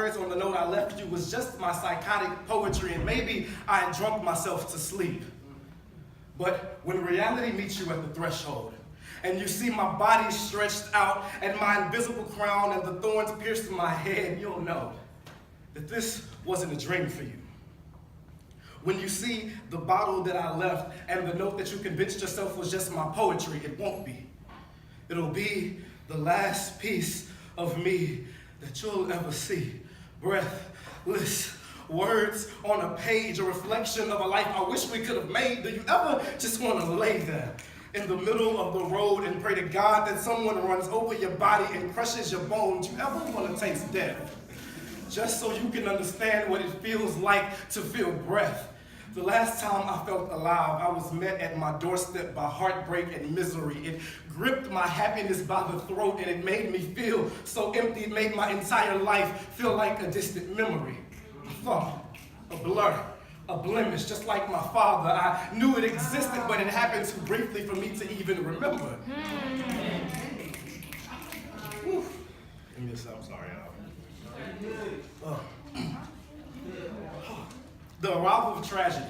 words on the note I left you was just my psychotic poetry, and maybe I had drunk myself to sleep. But when reality meets you at the threshold, and you see my body stretched out, and my invisible crown and the thorns pierced my head, you'll know that this wasn't a dream for you. When you see the bottle that I left and the note that you convinced yourself was just my poetry, it won't be. It'll be the last piece of me that you'll ever see. Breathless words on a page, a reflection of a life I wish we could have made. Do you ever just want to lay there in the middle of the road and pray to God that someone runs over your body and crushes your bones? You ever want to taste death just so you can understand what it feels like to feel breath? The last time I felt alive, I was met at my doorstep by heartbreak and misery. It gripped my happiness by the throat, and it made me feel so empty. It made my entire life feel like a distant memory. A thought, a blur, a blemish, just like my father. I knew it existed, but it happened too briefly for me to even remember. I'm sorry, The arrival of tragedy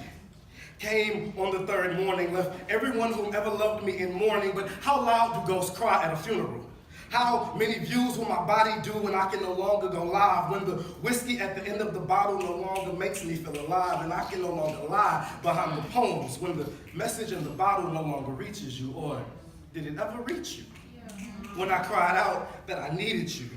came on the third morning, left everyone who ever loved me in mourning. But how loud do ghosts cry at a funeral? How many views will my body do when I can no longer go live? When the whiskey at the end of the bottle no longer makes me feel alive, and I can no longer lie behind the poems? When the message in the bottle no longer reaches you, or did it ever reach you? When I cried out that I needed you.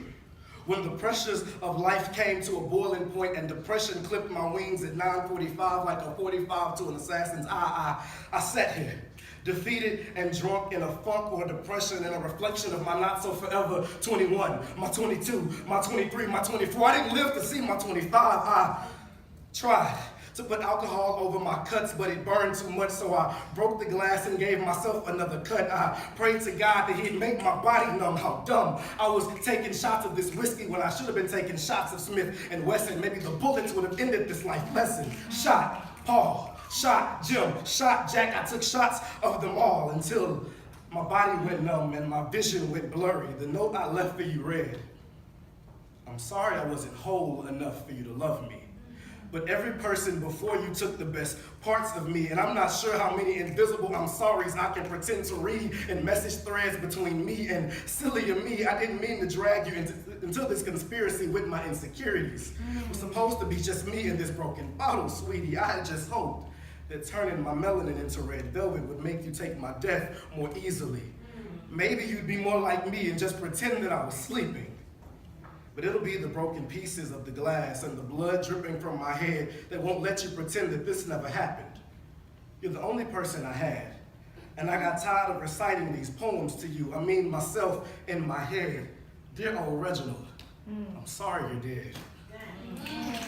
When the pressures of life came to a boiling point and depression clipped my wings at 9:45 like a 45 to an assassin's eye, I sat here, defeated and drunk in a funk or depression, and a reflection of my not so forever 21, my 22, my 23, my 24. I didn't live to see my 25. I tried to put alcohol over my cuts, but it burned too much, so I broke the glass and gave myself another cut. I prayed to God that he'd make my body numb. How dumb. I was taking shots of this whiskey when I should have been taking shots of Smith and Wesson. Maybe the bullets would have ended this life lesson. Shot Paul, shot Jim, shot Jack. I took shots of them all until my body went numb and my vision went blurry. The note I left for you read, "I'm sorry I wasn't whole enough for you to love me. But every person before you took the best parts of me, and I'm not sure how many invisible I'm sorries I can pretend to read in message threads between me and sillier me. I didn't mean to drag you into this conspiracy with my insecurities. It was supposed to be just me in this broken bottle, sweetie. I had just hoped that turning my melanin into red velvet would make you take my death more easily. Maybe you'd be more like me and just pretend that I was sleeping. But it'll be the broken pieces of the glass and the blood dripping from my head that won't let you pretend that this never happened. You're the only person I had. And I got tired of reciting these poems to you. I mean myself in my head. Dear old Reginald, I'm sorry you're dead."